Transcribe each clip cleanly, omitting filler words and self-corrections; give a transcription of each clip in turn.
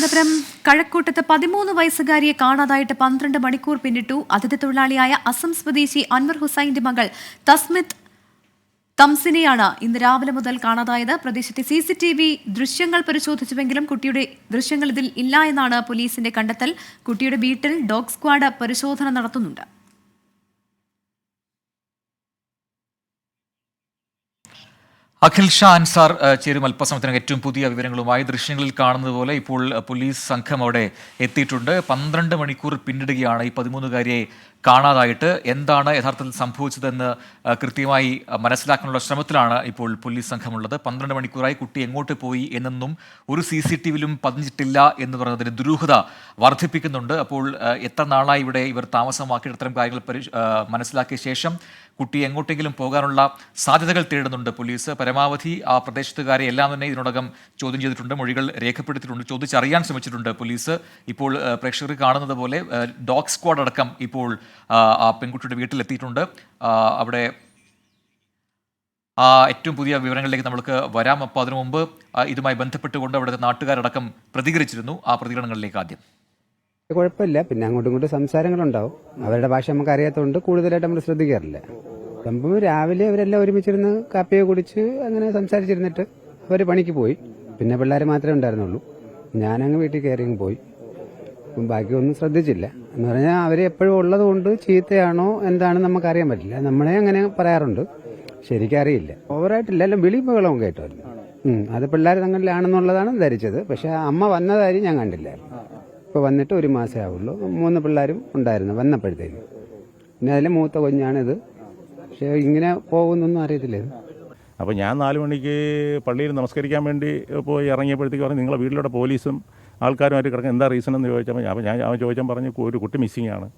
തിരുവനന്തപുരം കഴക്കൂട്ടത്ത് 13 വയസ്സുകാരിയെ കാണാതായിട്ട് 12 മണിക്കൂർ പിന്നിട്ടു. അതിഥി തൊഴിലാളിയായ അസം സ്വദേശി അൻവർ ഹുസൈന്റെ മകൾ തസ്മിത് തംസിനെയാണ് ഇന്ന് രാവിലെ മുതൽ കാണാതായത്. പ്രദേശത്തെ CCTV ദൃശ്യങ്ങൾ പരിശോധിച്ചുവെങ്കിലും കുട്ടിയുടെ ദൃശ്യങ്ങൾ ഇതിൽ ഇല്ല എന്നാണ് പോലീസിന്റെ കണ്ടെത്തൽ. കുട്ടിയുടെ വീട്ടിൽ ഡോഗ് സ്ക്വാഡ് പരിശോധന നടത്തുന്നുണ്ട്. അഖിൽ ഷാ അൻസാർ ചേരും അല്പസമയത്തിനകം ഏറ്റവും പുതിയ വിവരങ്ങളുമായി. ദൃശ്യങ്ങളിൽ കാണുന്നത് പോലെ ഇപ്പോൾ പോലീസ് സംഘം അവിടെ എത്തിയിട്ടുണ്ട്. 12 മണിക്കൂർ പിന്നിടുകയാണ് ഈ 13-കാരിയെ കാണാതായിട്ട്. എന്താണ് യഥാർത്ഥത്തിൽ സംഭവിച്ചതെന്ന് കൃത്യമായി മനസ്സിലാക്കാനുള്ള ശ്രമത്തിലാണ് ഇപ്പോൾ പോലീസ് സംഘമുള്ളത്. 12 മണിക്കൂറായി കുട്ടി എങ്ങോട്ട് പോയി എന്നൊന്നും ഒരു CCTVയിലും പതിഞ്ഞിട്ടില്ല എന്ന് പറയുന്നതിന് ദുരൂഹത വർദ്ധിപ്പിക്കുന്നുണ്ട്. അപ്പോൾ എത്ര നാളായി ഇവിടെ ഇവർ താമസമാക്കി ഇത്തരം കാര്യങ്ങൾ മനസ്സിലാക്കിയ ശേഷം കുട്ടി എങ്ങോട്ടെങ്കിലും പോകാനുള്ള സാധ്യതകൾ തേടുന്നുണ്ട് പോലീസ്. പരമാവധി ആ പ്രദേശത്തുകാരെ എല്ലാം തന്നെ ഇതിനോടകം ചോദ്യം ചെയ്തിട്ടുണ്ട്, മൊഴികൾ രേഖപ്പെടുത്തിയിട്ടുണ്ട്, ചോദിച്ചറിയാൻ ശ്രമിച്ചിട്ടുണ്ട് പോലീസ്. ഇപ്പോൾ പ്രേക്ഷകർ കാണുന്നത് പോലെ ഡോഗ് സ്ക്വാഡ് അടക്കം ഇപ്പോൾ ആ പെൺകുട്ടിയുടെ വീട്ടിലെത്തിയിട്ടുണ്ട്. അവിടെ ഏറ്റവും പുതിയ വിവരങ്ങളിലേക്ക് നമുക്ക് വരാം. അപ്പോൾ അതിനു മുമ്പ് ഇതുമായി ബന്ധപ്പെട്ടുകൊണ്ട് അവിടുത്തെ നാട്ടുകാരടക്കം പ്രതികരിച്ചിരുന്നു. ആ പ്രതികരണങ്ങളിലേക്ക് ആദ്യം. കുഴപ്പമില്ല, പിന്നെ അങ്ങോട്ടും ഇങ്ങോട്ടും സംസാരങ്ങളുണ്ടാവും. അവരുടെ ഭാഷ നമുക്ക് അറിയാത്തതുകൊണ്ട് കൂടുതലായിട്ട് നമ്മൾ ശ്രദ്ധിക്കാറില്ല. അപ്പം രാവിലെ അവരെല്ലാം ഒരുമിച്ചിരുന്ന് കാപ്പിയെ കുടിച്ച് അങ്ങനെ സംസാരിച്ചിരുന്നിട്ട് അവർ പണിക്ക് പോയി. പിന്നെ പിള്ളേർ മാത്രമേ ഉണ്ടായിരുന്നുള്ളൂ. ഞാനങ്ങ് വീട്ടിൽ കയറി പോയി. ബാക്കിയൊന്നും ശ്രദ്ധിച്ചില്ല. എന്ന് പറഞ്ഞാൽ അവർ എപ്പോഴും ഉള്ളത് കൊണ്ട് ചീത്തയാണോ എന്താണെന്ന് നമുക്കറിയാൻ പറ്റില്ല. നമ്മളെ അങ്ങനെ പറയാറുണ്ട്, ശരിക്കറിയില്ല. ഓവറായിട്ടില്ല, എല്ലാം വിളി ബഹളവും കേട്ടായിരുന്നു. അത് പിള്ളേർ തങ്ങളിലാണെന്നുള്ളതാണ് ധരിച്ചത്. പക്ഷെ അമ്മ വന്നതായി ഞാൻ കണ്ടില്ലായിരുന്നു. ഇപ്പോൾ വന്നിട്ട് 1 മാസമേ ആവുള്ളൂ. 3 പിള്ളേരും ഉണ്ടായിരുന്നു വന്നപ്പോഴത്തേക്കും. പിന്നെ അതിൽ മൂത്ത കുഞ്ഞാണിത്. പക്ഷേ ഇങ്ങനെ പോകുന്നൊന്നും അറിയത്തില്ല. അപ്പോൾ ഞാൻ 4 മണിക്ക് പള്ളിയിൽ നമസ്കരിക്കാൻ വേണ്ടി പോയി ഇറങ്ങിയപ്പോഴത്തേക്ക് പറഞ്ഞു നിങ്ങളെ വീട്ടിലൂടെ പോലീസും ആൾക്കാരുമായിട്ട് കിടക്കുക, എന്താ റീസൺ എന്ന് ചോദിച്ചപ്പോൾ അവൻ ചോദിച്ചാൽ പറഞ്ഞു ഒരു കുട്ടി മിസ്സിംഗ് ആണ്.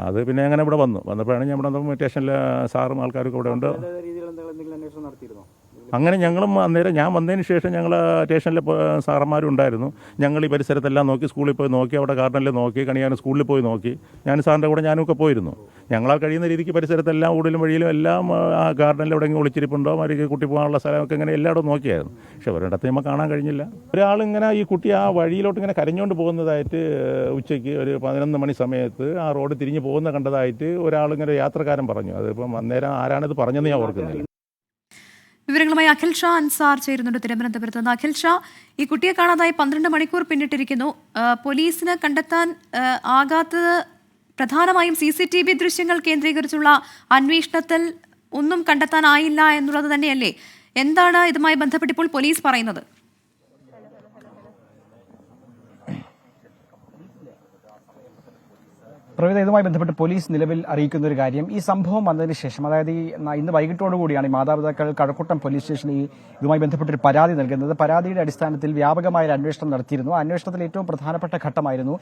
അത് പിന്നെ അങ്ങനെ ഇവിടെ വന്നപ്പോഴാണ് ഞാൻ ഇവിടെ സ്റ്റേഷനിലെ സാറും ആൾക്കാരൊക്കെ ഇവിടെ ഉണ്ട്. അങ്ങനെ ഞങ്ങളും അന്നേരം ഞാൻ വന്നതിന് ശേഷം ഞങ്ങൾ സ്റ്റേഷനിലെ സാറന്മാരും ഉണ്ടായിരുന്നു. ഞങ്ങൾ ഈ പരിസരത്തെല്ലാം നോക്കി, സ്കൂളിൽ പോയി നോക്കി, അവിടെ ഗാർഡനിൽ നോക്കി, കണിയാൻ സ്കൂളിൽ പോയി നോക്കി. ഞാൻ സാറിൻ്റെ കൂടെ ഞാനൊക്കെ പോയിരുന്നു. ഞങ്ങളാൽ കഴിയുന്ന രീതിക്ക് പരിസരത്തെല്ലാം ഊടിലും വഴിയിലും എല്ലാം ആ ഗാർഡനിൽ എവിടെയെങ്കിലും ഒളിച്ചിരിപ്പുണ്ടോ മരിക്ക് കുട്ടി പോകാനുള്ള സ്ഥലമൊക്കെ ഇങ്ങനെ എല്ലായിടും നോക്കിയായിരുന്നു. പക്ഷെ ഒരിടത്ത് നമ്മൾ കാണാൻ കഴിഞ്ഞില്ല. ഒരാളിങ്ങനെ ഈ കുട്ടി ആ വഴിയിലോട്ട് ഇങ്ങനെ കരഞ്ഞുകൊണ്ട് പോകുന്നതായിട്ട് ഉച്ചയ്ക്ക് ഒരു 11 മണി സമയത്ത് ആ റോഡ് തിരിഞ്ഞ് പോകുന്ന കണ്ടതായിട്ട് ഒരാളിങ്ങനെ യാത്രക്കാരൻ പറഞ്ഞു. അതിപ്പം അന്നേരം ആരാണിത് പറഞ്ഞതെന്ന് ഞാൻ ഓർക്കുന്നില്ല. വിവരങ്ങളുമായി അഖിൽ ഷാ അൻസാർ ചേരുന്നുണ്ട് തിരുവനന്തപുരത്ത് നിന്ന്. അഖിൽ ഷാ, ഈ കുട്ടിയെ കാണാതായി 12 മണിക്കൂർ പിന്നിട്ടിരിക്കുന്നു. പോലീസിന് കണ്ടെത്താൻ ആകാത്തത് പ്രധാനമായും CCTV ദൃശ്യങ്ങൾ കേന്ദ്രീകരിച്ചുള്ള അന്വേഷണത്തിൽ ഒന്നും കണ്ടെത്താനായില്ല എന്നുള്ളത് തന്നെയല്ലേ? എന്താണ് ഇതുമായി ബന്ധപ്പെട്ട് ഇപ്പോൾ പോലീസ് പറയുന്നത്? പ്രവിധ, ഇതുമായി ബന്ധപ്പെട്ട് പോലീസ് നിലവിൽ അറിയിക്കുന്ന ഒരു കാര്യം, ഈ സംഭവം വന്നതിന് ശേഷം, അതായത് ഇന്ന് വൈകിട്ടോടുകൂടിയാണ് ഈ മാതാപിതാക്കൾ കഴക്കൂട്ടം പോലീസ് സ്റ്റേഷനിൽ ഇതുമായി ബന്ധപ്പെട്ടൊരു പരാതി നൽകുന്നത്. പരാതിയുടെ അടിസ്ഥാനത്തിൽ വ്യാപകമായ ഒരു അന്വേഷണം നടത്തിയിരുന്നു. ആ അന്വേഷണത്തിൽ ഏറ്റവും പ്രധാനപ്പെട്ട ഘട്ടമായിരുന്നു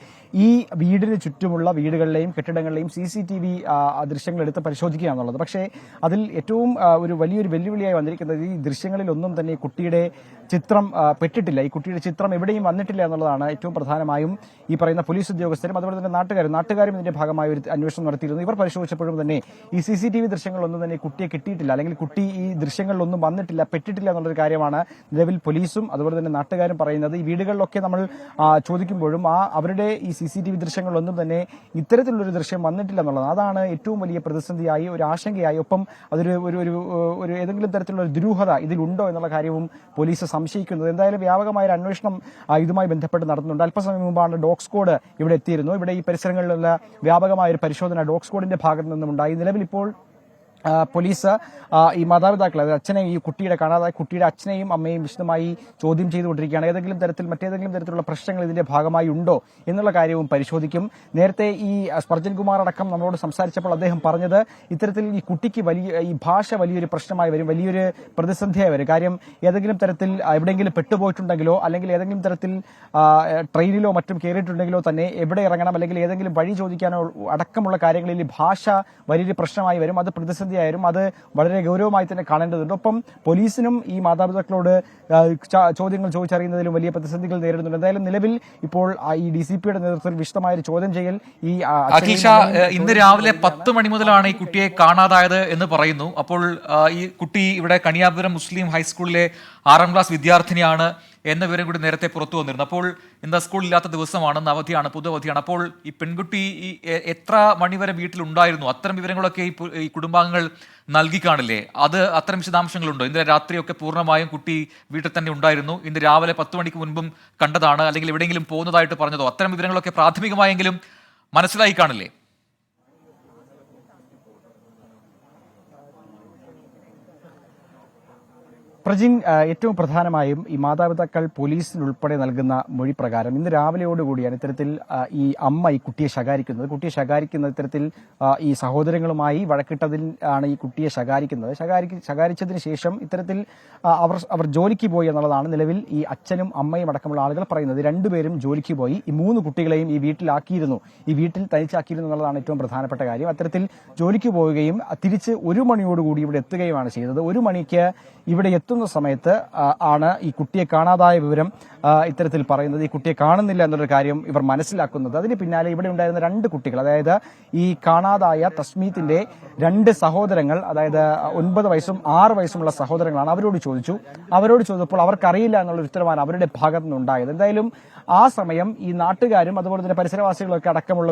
ഈ വീടിന് ചുറ്റുമുള്ള വീടുകളിലെയും കെട്ടിടങ്ങളിലെയും CCTV ദൃശ്യങ്ങൾ എടുത്ത് പരിശോധിക്കുക എന്നുള്ളത്. പക്ഷേ അതിൽ ഏറ്റവും വലിയൊരു വെല്ലുവിളിയായി വന്നിരിക്കുന്നത് ഈ ദൃശ്യങ്ങളിലൊന്നും തന്നെ കുട്ടിയുടെ ചിത്രം പെട്ടിട്ടില്ല. ഈ കുട്ടിയുടെ ചിത്രം എവിടെയും വന്നിട്ടില്ല എന്നുള്ളതാണ് ഏറ്റവും പ്രധാനമായും ഈ പറയുന്ന പോലീസ് ഉദ്യോഗസ്ഥരും അതുപോലെ തന്നെ നാട്ടുകാരും ഇതിന്റെ ഭാഗമായി ഒരു അന്വേഷണം നടത്തിയിരുന്നു. ഇവർ പരിശോധിച്ചപ്പോഴും തന്നെ ഈ CCTV ദൃശ്യങ്ങളൊന്നും തന്നെ കുട്ടിയെ കിട്ടിയിട്ടില്ല, അല്ലെങ്കിൽ കുട്ടി ഈ ദൃശ്യങ്ങളിലൊന്നും വന്നിട്ടില്ല, പെട്ടിട്ടില്ല എന്നുള്ളൊരു കാര്യമാണ് നിലവിൽ പോലീസും അതുപോലെ തന്നെ നാട്ടുകാരും പറയുന്നത്. ഈ വീടുകളിലൊക്കെ നമ്മൾ ചോദിക്കുമ്പോഴും അവരുടെ ഈ CCTV ദൃശ്യങ്ങളൊന്നും തന്നെ ഇത്തരത്തിലുള്ളൊരു ദൃശ്യം വന്നിട്ടില്ല എന്നുള്ളത് അതാണ് ഏറ്റവും വലിയ പ്രതിസന്ധിയായി, ഒരു ആശങ്കയായി, ഒപ്പം അതൊരു ഒരു ഏതെങ്കിലും തരത്തിലുള്ള ദുരൂഹത ഇതിലുണ്ടോ എന്നുള്ള കാര്യവും പോലീസ് സംശയിക്കുന്നത്. എന്തായാലും വ്യാപകമായ ഒരു അന്വേഷണം ഇതുമായി ബന്ധപ്പെട്ട് നടത്തുന്നുണ്ട്. അല്പസമയം മുമ്പാണ് ഡോഗ് സ്ക്വാഡ് ഇവിടെ എത്തിയിരുന്നു. ഇവിടെ ഈ പരിസരങ്ങളിലുള്ള വ്യാപകമായ ഒരു പരിശോധന ഡോഗ് സ്ക്വാഡിന്റെ ഭാഗത്തു നിന്നുമുണ്ടായി. നിലവിൽ ഇപ്പോൾ പോലീസ് ഈ മാതാപിതാക്കളെ, അച്ഛനെയും ഈ കുട്ടിയുടെ കാണാതായ കുട്ടിയുടെ അച്ഛനെയും അമ്മയും വിശദമായി ചോദ്യം ചെയ്തുകൊണ്ടിരിക്കുകയാണ്. മറ്റേതെങ്കിലും തരത്തിലുള്ള പ്രശ്നങ്ങൾ ഇതിന്റെ ഭാഗമായി ഉണ്ടോ എന്നുള്ള കാര്യവും പരിശോധിക്കും. നേരത്തെ ഈ സ്പർജൻ കുമാർ അടക്കം നമ്മളോട് സംസാരിച്ചപ്പോൾ അദ്ദേഹം പറഞ്ഞത് ഇത്തരത്തിൽ ഈ കുട്ടിക്ക് ഈ ഭാഷ വലിയൊരു പ്രശ്നമായി വരും, വലിയൊരു പ്രതിസന്ധിയായി വരും. കാര്യം ഏതെങ്കിലും തരത്തിൽ എവിടെയെങ്കിലും പെട്ടുപോയിട്ടുണ്ടെങ്കിലോ അല്ലെങ്കിൽ ഏതെങ്കിലും തരത്തിൽ ട്രെയിനിലോ മറ്റും കയറിയിട്ടുണ്ടെങ്കിലോ തന്നെ എവിടെ ഇറങ്ങണം അല്ലെങ്കിൽ ഏതെങ്കിലും വഴി ചോദിക്കാനോ അടക്കമുള്ള കാര്യങ്ങളിൽ ഈ ഭാഷ വലിയൊരു പ്രശ്നമായി വരും. അത് പ്രതിസന്ധിയായാലും അത് വളരെ ഗൗരവമായി തന്നെ കാണേണ്ടതുണ്ട്. ഒപ്പം പോലീസിനും ഈ മാതാപിതാക്കളോട് ചോദ്യങ്ങൾ ചോദിച്ചറിയുന്നതിലും വലിയ പ്രതിസന്ധികൾ നേരിടുന്നുണ്ട്. എന്തായാലും നിലവിൽ ഇപ്പോൾ ഈ DCPയുടെ നേതൃത്വത്തിൽ വിശദമായ ഒരു ചോദ്യം ചെയ്യൽ ഈ ഇന്ന് രാവിലെ 10 മണി മുതലാണ് ഈ കുട്ടിയെ കാണാതായത് എന്ന് പറയുന്നു. അപ്പോൾ ഈ കുട്ടി ഇവിടെ കണിയാപുരം മുസ്ലിം ഹൈസ്കൂളിലെ 6ാം ക്ലാസ് വിദ്യാർത്ഥിനിയാണ്. എന്ന വിവരം കൂടി നേരത്തെ പുറത്തു വന്നിരുന്നു. അപ്പോൾ ഇന്ന് സ്കൂളില്ലാത്ത ദിവസമാണ്, ഇന്ന് അവധിയാണ്, പൊതു അവധിയാണ്. അപ്പോൾ ഈ പെൺകുട്ടി എത്ര മണിവരെ വീട്ടിലുണ്ടായിരുന്നു? അത്തരം വിവരങ്ങളൊക്കെ ഈ കുടുംബാംഗങ്ങൾ നൽകി കാണില്ലേ? അത് അത്തരം വിശദാംശങ്ങളുണ്ടോ? ഇന്നലെ രാത്രിയൊക്കെ പൂർണ്ണമായും കുട്ടി വീട്ടിൽ തന്നെ ഉണ്ടായിരുന്നു, ഇന്ന് രാവിലെ 10 മണിക്ക് മുൻപും കണ്ടതാണ്, അല്ലെങ്കിൽ എവിടെയെങ്കിലും പോകുന്നതായിട്ട് പറഞ്ഞതോ? അത്തരം വിവരങ്ങളൊക്കെ പ്രാഥമികമായെങ്കിലും മനസ്സിലായി കാണില്ലേ? പ്രജിൻ, ഏറ്റവും പ്രധാനമായും ഈ മാതാപിതാക്കൾ പോലീസിനുൾപ്പെടെ നൽകുന്ന മൊഴി പ്രകാരം ഇന്ന് രാവിലെയോടുകൂടിയാണ് ഇത്തരത്തിൽ ഈ അമ്മ ഈ കുട്ടിയെ ശകാരിക്കുന്നത്. ഇത്തരത്തിൽ ഈ സഹോദരങ്ങളുമായി വഴക്കിട്ടതിൽ ആണ് ഈ കുട്ടിയെ ശകാരിച്ചതിന് ശേഷം ഇത്തരത്തിൽ അവർ ജോലിക്ക് പോയി എന്നുള്ളതാണ് നിലവിൽ ഈ അച്ഛനും അമ്മയും അടക്കമുള്ള ആളുകൾ പറയുന്നത്. രണ്ടുപേരും ജോലിക്ക് പോയി, ഈ 3 കുട്ടികളെയും ഈ വീട്ടിൽ തനിച്ചാക്കിയിരുന്നു എന്നുള്ളതാണ് ഏറ്റവും പ്രധാനപ്പെട്ട കാര്യം. അത്തരത്തിൽ ജോലിക്ക് പോവുകയും തിരിച്ച് 1 മണിയോടുകൂടി ഇവിടെ എത്തുകയുമാണ് ചെയ്തത്. 1 മണിക്ക് ഇവിടെ എത്തുന്ന സമയത്ത് ആണ് ഈ കുട്ടിയെ കാണാതായ വിവരം ഇത്തരത്തിൽ പറയുന്നത്. ഈ കുട്ടിയെ കാണുന്നില്ല എന്നൊരു കാര്യം ഇവർ മനസ്സിലാക്കുന്നത്. അതിന് പിന്നാലെ ഇവിടെ ഉണ്ടായിരുന്ന 2 കുട്ടികൾ, അതായത് ഈ കാണാതായ തസ്മീത്തിന്റെ 2 സഹോദരങ്ങൾ, അതായത് 9 വയസ്സും 6 വയസ്സുമുള്ള സഹോദരങ്ങളാണ്. അവരോട് ചോദിച്ചപ്പോൾ അവർക്കറിയില്ല എന്നുള്ളൊരു ഉത്തരവാണ് അവരുടെ ഭാഗത്തു നിന്നുണ്ടായത്. എന്തായാലും ആ സമയം ഈ നാട്ടുകാരും അതുപോലെ തന്നെ പരിസരവാസികളൊക്കെ അടക്കമുള്ള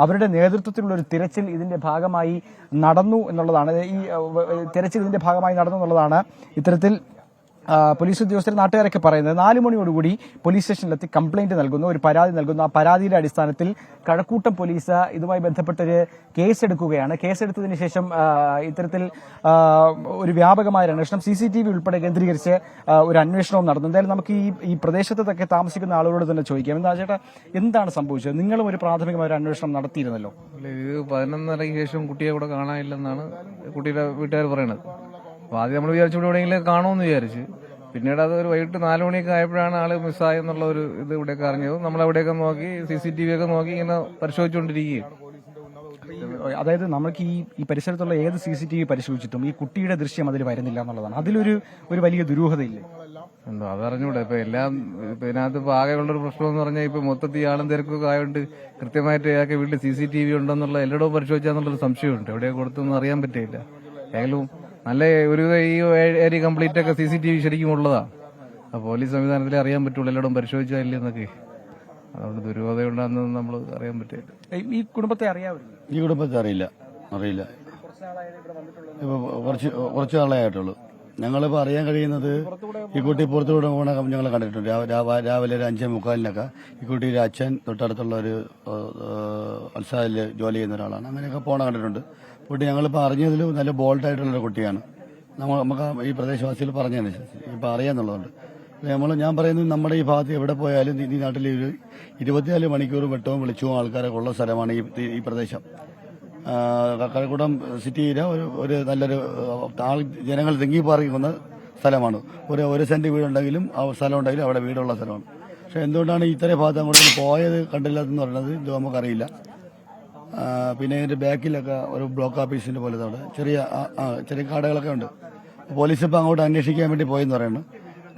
അവരുടെ നേതൃത്വത്തിലുള്ള ഒരു തിരച്ചിൽ ഇതിന്റെ ഭാഗമായി നടന്നു എന്നുള്ളതാണ്. ഇത്തരത്തിൽ പോലീസ് ഉദ്യോഗസ്ഥർ നാട്ടുകാരൊക്കെ പറയുന്നത് 4 മണിയോടുകൂടി പോലീസ് സ്റ്റേഷനിലെത്തി കംപ്ലൈന്റ് നൽകുന്നു, ഒരു പരാതി നൽകുന്നു. ആ പരാതിയുടെ അടിസ്ഥാനത്തിൽ കഴക്കൂട്ടം പോലീസ് ഇതുമായി ബന്ധപ്പെട്ടൊരു കേസെടുക്കുകയാണ്. കേസെടുത്തതിന് ശേഷം ഇത്തരത്തിൽ ഒരു വ്യാപകമായ അന്വേഷണം CCTV ഉൾപ്പെടെ കേന്ദ്രീകരിച്ച് ഒരു അന്വേഷണവും നടന്നു. എന്തായാലും നമുക്ക് ഈ പ്രദേശത്തൊക്കെ താമസിക്കുന്ന ആളുകളോട് തന്നെ ചോദിക്കാം. എന്താ ചേട്ടാ, എന്താണ് സംഭവിച്ചത്? നിങ്ങളും ഒരു പ്രാഥമികമായ ഒരു അന്വേഷണം നടത്തിയിരുന്നല്ലോ. ഇത് 11:30 ശേഷം കുട്ടിയെ കൂടെ കാണാനില്ലെന്നാണ് കുട്ടിയുടെ വീട്ടുകാർ പറയുന്നത്. അപ്പോൾ ആദ്യം നമ്മൾ വിചാരിച്ചു ഇവിടെ എവിടെയെങ്കിലും കാണുമെന്ന് വിചാരിച്ചു. പിന്നീട് അത് ഒരു വൈകിട്ട് 4 മണിയൊക്കെ ആയപ്പോഴാണ് ആള് മിസ്സായെന്നുള്ള ഒരു ഇത് ഇവിടെയൊക്കെ അറിഞ്ഞത്. നമ്മളവിടെയൊക്കെ നോക്കി, CCTV ഒക്കെ നോക്കി ഇങ്ങനെ പരിശോധിച്ചുകൊണ്ടിരിക്കുകയും. അതായത് നമുക്ക് ഈ പരിസരത്തുള്ള ഏത് CCTV പരിശോധിച്ചിട്ടും ഈ കുട്ടിയുടെ ദൃശ്യം അതിൽ വരുന്നില്ല എന്നുള്ളതാണ്. അതിലൊരു വലിയ ദുരൂഹതയില്ലേ? എന്തോ അതറിഞ്ഞൂടെ. ഇപ്പൊ എല്ലാം ഇതിനകത്ത് ഇപ്പൊ ആകെയുള്ളൊരു പ്രശ്നം എന്ന് പറഞ്ഞാൽ ഇപ്പൊ മൊത്തത്തിൽ ആളും തിരക്കൊക്കെ ആയതുകൊണ്ട് കൃത്യമായിട്ട് ഇയാൾക്ക് വീട്ടിൽ CCTV ഉണ്ടെന്നുള്ള എല്ലായിടവും പരിശോധിച്ചാന്നുള്ളൊരു സംശയമുണ്ട്. എവിടെ കൊടുത്തൊന്നും അറിയാൻ പറ്റില്ല. ഏതായാലും നല്ല ഒരു ഈ ഏരിയ കംപ്ലീറ്റ് ഒക്കെ CCTV ശരിക്കും ഉള്ളതാണ്. ആ പോലീസ് സംവിധാനത്തിലേ അറിയാൻ പറ്റുള്ളൂ എല്ലായിടവും പരിശോധിച്ചാലില്ലെന്നൊക്കെ. അതുകൊണ്ട് ദുരൂഹതയുണ്ടെന്ന് നമ്മൾ അറിയാൻ പറ്റില്ല. ഈ കുടുംബത്തെ അറിയാമല്ലോ? ഈ കുടുംബത്തെ അറിയില്ല. ഇപ്പൊ കുറച്ച് നാളായിട്ടുള്ളൂ. ഞങ്ങളിപ്പോൾ അറിയാൻ കഴിയുന്നത് ഈ കുട്ടി പുറത്തുകൂടെ പോകണ ഞങ്ങൾ കണ്ടിട്ടുണ്ട്. രാവിലെ ഒരു 5:45 ഈ കുട്ടിയുടെ അച്ഛൻ തൊട്ടടുത്തുള്ള ഒരു അൽസാദിൽ ജോലി ചെയ്യുന്ന ഒരാളാണ്. അങ്ങനെയൊക്കെ പോകണ കണ്ടിട്ടുണ്ട്. കുട്ടി ഞങ്ങളിപ്പോൾ അറിഞ്ഞതിൽ നല്ല ബോൾഡായിട്ടുള്ളൊരു കുട്ടിയാണ്. നമുക്ക് ഈ പ്രദേശവാസികൾ പറഞ്ഞതനുസരിച്ച് ഇപ്പം അറിയാന്നുള്ളതുണ്ട്. ഞാൻ പറയുന്നത് നമ്മുടെ ഈ ഭാഗത്ത് എവിടെ പോയാലും ഈ നാട്ടിൽ ഒരു 24 മണിക്കൂർ വെട്ടവും വെളിച്ചവും ആൾക്കാരൊക്കെ ഉള്ള സ്ഥലമാണ് ഈ പ്രദേശം. കഴക്കൂട്ടം സിറ്റിയിലെ ഒരു നല്ലൊരു ജനങ്ങൾ തിങ്ങിപ്പാർക്കുന്ന സ്ഥലമാണ്. ഒരു സെന്റ് വീടുണ്ടെങ്കിലും ആ സ്ഥലം ഉണ്ടെങ്കിലും അവിടെ വീടുള്ള സ്ഥലമാണ്. പക്ഷെ എന്തുകൊണ്ടാണ് ഇത്രയും ഭാഗത്ത് അങ്ങോട്ട് പോയത് കണ്ടില്ലാത്തെന്ന് പറയുന്നത് ഇത് നമുക്കറിയില്ല. പിന്നെ ഇതിന്റെ ബാക്കിലൊക്കെ ഒരു ബ്ലോക്ക് ഓഫീസിന്റെ പോലെ അവിടെ ചെറിയ കാടുകളൊക്കെ ഉണ്ട്. പോലീസ് ഇപ്പം അങ്ങോട്ട് അന്വേഷിക്കാൻ വേണ്ടി പോയെന്ന് പറയുന്നു.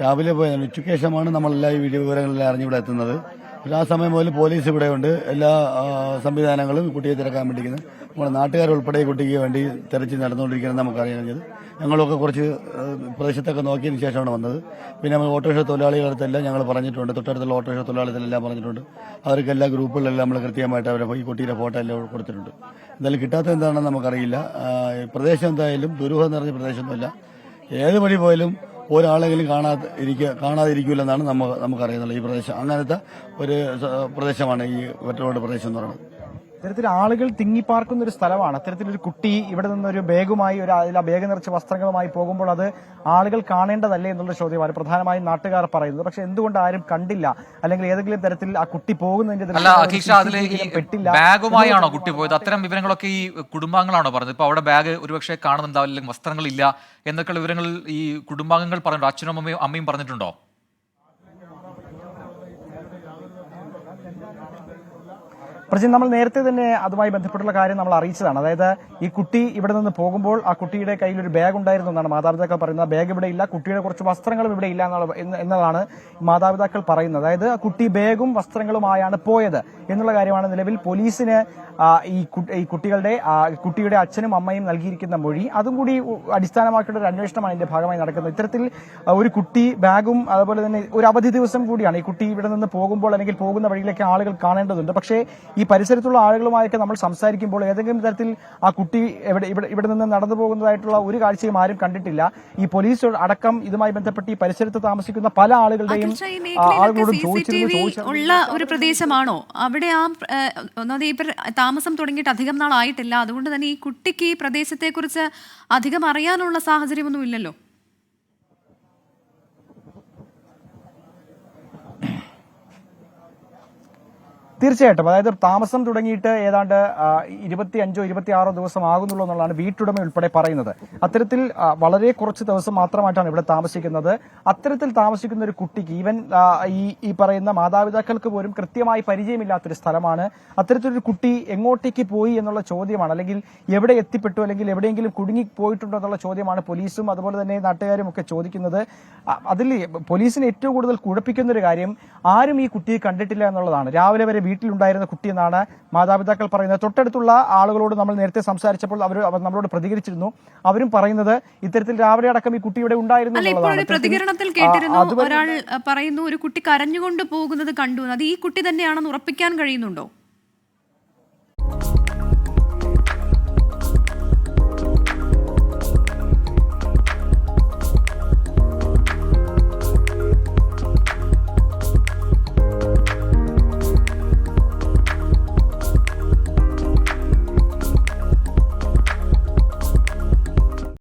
രാവിലെ പോയതാണ്. ഉച്ചയ്ക്ക് ശേഷമാണ് നമ്മളെല്ലാ ഈ വിവരങ്ങളെല്ലാം അറിഞ്ഞിവിടെ എത്തുന്നത്. ആ സമയം മുതൽ പോലീസ് ഇവിടെ ഉണ്ട്. എല്ലാ സംവിധാനങ്ങളും കുട്ടിയെ തിരക്കാൻ വേണ്ടിയിരിക്കുന്നത്. നമ്മുടെ നാട്ടുകാരുൾപ്പെടെ കുട്ടിക്ക് വേണ്ടി തെരച്ചിൽ നടന്നുകൊണ്ടിരിക്കുന്നത് നമുക്കറിയാഞ്ഞത്. ഞങ്ങളൊക്കെ കുറച്ച് പ്രദേശത്തൊക്കെ നോക്കിയതിന് ശേഷമാണ് വന്നത്. പിന്നെ നമ്മൾ ഓട്ടോറിക്ഷ തൊഴിലാളികളടുത്തെല്ലാം ഞങ്ങൾ പറഞ്ഞിട്ടുണ്ട്. തൊട്ടടുത്തുള്ള ഓട്ടോറിക്ഷ തൊഴിലാളികളെല്ലാം പറഞ്ഞിട്ടുണ്ട്. അവർക്ക് എല്ലാ ഗ്രൂപ്പുകളിലെല്ലാം നമ്മൾ കൃത്യമായിട്ട് അവരെ ഈ കുട്ടിയുടെ ഫോട്ടോ എല്ലാം കൊടുത്തിട്ടുണ്ട്. എന്തായാലും കിട്ടാത്തത് എന്താണെന്ന് നമുക്കറിയില്ല. പ്രദേശം എന്തായാലും ദുരൂഹം നിറഞ്ഞ പ്രദേശമൊന്നുമല്ല. ഏത് വഴി പോയാലും ഒരാളെങ്കിലും കാണാതിരിക്കില്ലെന്നാണ് നമുക്കറിയുന്നത്. ഈ പ്രദേശം അങ്ങനത്തെ ഒരു പ്രദേശമാണ് ഈ വെറ്ററോഡ് പ്രദേശം എന്ന് പറയുന്നത്. ഇത്തരത്തിൽ ആളുകൾ തിങ്ങിപ്പാർക്കുന്ന ഒരു സ്ഥലമാണ്. അത്തരത്തിലൊരു കുട്ടി ഇവിടെ നിന്നൊരു ബാഗുമായി ആ ബാഗ് നിറച്ച വസ്ത്രങ്ങളുമായി പോകുമ്പോൾ അത് ആളുകൾ കാണേണ്ടതല്ലേ എന്നുള്ള ചോദ്യമാണ് പ്രധാനമായും നാട്ടുകാർ പറയുന്നത്. പക്ഷെ എന്തുകൊണ്ട് ആരും കണ്ടില്ല, അല്ലെങ്കിൽ ഏതെങ്കിലും തരത്തിൽ ആ കുട്ടി പോകുന്നതിന്റെ ബാഗുമായാണോ കുട്ടി പോയത്? അത്തരം വിവരങ്ങളൊക്കെ ഈ കുടുംബാംഗങ്ങളാണോ പറഞ്ഞത്? ഇപ്പൊ അവിടെ ബാഗ് ഒരുപക്ഷെ കാണുന്നുണ്ടാവില്ല, അല്ലെങ്കിൽ വസ്ത്രങ്ങളില്ല എന്നൊക്കെയുള്ള വിവരങ്ങൾ ഈ കുടുംബാംഗങ്ങൾ പറഞ്ഞിട്ടുണ്ടോ? അച്ഛനും അമ്മയും പറഞ്ഞിട്ടുണ്ടോ? പ്രജിൻ, നമ്മൾ നേരത്തെ തന്നെ അതുമായി ബന്ധപ്പെട്ടുള്ള കാര്യം നമ്മൾ അറിയിച്ചതാണ്. അതായത് ഈ കുട്ടി ഇവിടെ നിന്ന് പോകുമ്പോൾ ആ കുട്ടിയുടെ കയ്യിൽ ഒരു ബാഗ് ഉണ്ടായിരുന്നു എന്നാണ് മാതാപിതാക്കൾ പറയുന്നത്. ബാഗ് ഇവിടെ ഇല്ല, കുട്ടിയുടെ കുറച്ച് വസ്ത്രങ്ങളും ഇവിടെ ഇല്ല എന്നതാണ് മാതാപിതാക്കൾ പറയുന്നത്. അതായത് ആ കുട്ടി ബാഗും വസ്ത്രങ്ങളുമായാണ് പോയത് എന്നുള്ള കാര്യമാണ് നിലവിൽ പോലീസിന് ഈ കുട്ടിയുടെ അച്ഛനും അമ്മയും നൽകിയിരിക്കുന്ന മൊഴി. അതും കൂടി അടിസ്ഥാനമാക്കിയുള്ള ഒരു അന്വേഷണമാണ് ഇതിന്റെ ഭാഗമായി നടക്കുന്നത്. ഇത്തരത്തിൽ ഒരു കുട്ടി ബാഗും അതുപോലെ തന്നെ ഒരു അവധി ദിവസം കൂടിയാണ്. ഈ കുട്ടി ഇവിടെ നിന്ന് പോകുമ്പോൾ അല്ലെങ്കിൽ പോകുന്ന വഴിയിലേക്ക് ആളുകൾ കാണേണ്ടതുണ്ട്. പക്ഷേ ഈ പരിസരത്തുള്ള ആളുകളുമായൊക്കെ നമ്മൾ സംസാരിക്കുമ്പോൾ ഏതെങ്കിലും തരത്തിൽ ആ കുട്ടി ഇവിടെ നിന്ന് നടന്നു പോകുന്നതായിട്ടുള്ള ഒരു കാഴ്ചയും ആരും കണ്ടിട്ടില്ല. ഈ പോലീസ് അടക്കം ഇതുമായി ബന്ധപ്പെട്ട് ഈ പരിസരത്ത് താമസിക്കുന്ന പല ആളുകളുടെയും ആളുകളോട് ഉള്ള ഒരു പ്രദേശമാണോ അവിടെ? താമസം തുടങ്ങിയിട്ട് അധികം നാളായിട്ടില്ല. അതുകൊണ്ട് തന്നെ ഈ കുട്ടിക്ക് ഈ പ്രദേശത്തെ കുറിച്ച് അധികം അറിയാനുള്ള സാഹചര്യമൊന്നും ഇല്ലല്ലോ. തീർച്ചയായിട്ടും. അതായത് താമസം തുടങ്ങിയിട്ട് ഏതാണ്ട് 25 or 26 ദിവസം ആകുന്നുള്ളൂ എന്നുള്ളതാണ് വീട്ടുടമ ഉൾപ്പെടെ പറയുന്നത്. അത്തരത്തിൽ വളരെ കുറച്ച് ദിവസം മാത്രമായിട്ടാണ് ഇവിടെ താമസിക്കുന്നത്. അത്തരത്തിൽ താമസിക്കുന്ന ഒരു കുട്ടിക്ക് ഈവൻ ഈ പറയുന്ന മാതാപിതാക്കൾക്ക് പോലും കൃത്യമായി പരിചയമില്ലാത്തൊരു സ്ഥലമാണ്. അത്തരത്തിലൊരു കുട്ടി എങ്ങോട്ടേക്ക് പോയി എന്നുള്ള ചോദ്യമാണ്, അല്ലെങ്കിൽ എവിടെ എത്തിപ്പെട്ടു, അല്ലെങ്കിൽ എവിടെയെങ്കിലും കുടുങ്ങി പോയിട്ടുണ്ടോ എന്നുള്ള ചോദ്യമാണ് പോലീസും അതുപോലെ തന്നെ നാട്ടുകാരും ഒക്കെ ചോദിക്കുന്നത്. അതിൽ പോലീസിനെ ഏറ്റവും കൂടുതൽ കുഴപ്പിക്കുന്ന ഒരു കാര്യം ആരും ഈ കുട്ടിയെ കണ്ടിട്ടില്ല എന്നുള്ളതാണ്. രാവിലെ വരെ വീട്ടിലുണ്ടായിരുന്ന കുട്ടിയെന്നാണ് മാതാപിതാക്കൾ പറയുന്നത്. തൊട്ടടുത്തുള്ള ആളുകളോട് നമ്മൾ നേരത്തെ സംസാരിച്ചപ്പോൾ അവർ നമ്മളോട് പ്രതികരിച്ചിരുന്നു. അവരും പറയുന്നത് ഇത്തരത്തിൽ രാവിലെ അടക്കം ഈ കുട്ടി ഇവിടെ ഉണ്ടായിരുന്നു എന്നുള്ളതാണ്. പ്രതികരണത്തിൽ കേട്ടിരുന്നു ഒരാൾ പറയുന്നു ഒരു കുട്ടി കരഞ്ഞുകൊണ്ട് പോകുന്നത് കണ്ടു. അത് ഈ കുട്ടി തന്നെയാണെന്ന് ഉറപ്പിക്കാൻ കഴിയുന്നുണ്ടോ?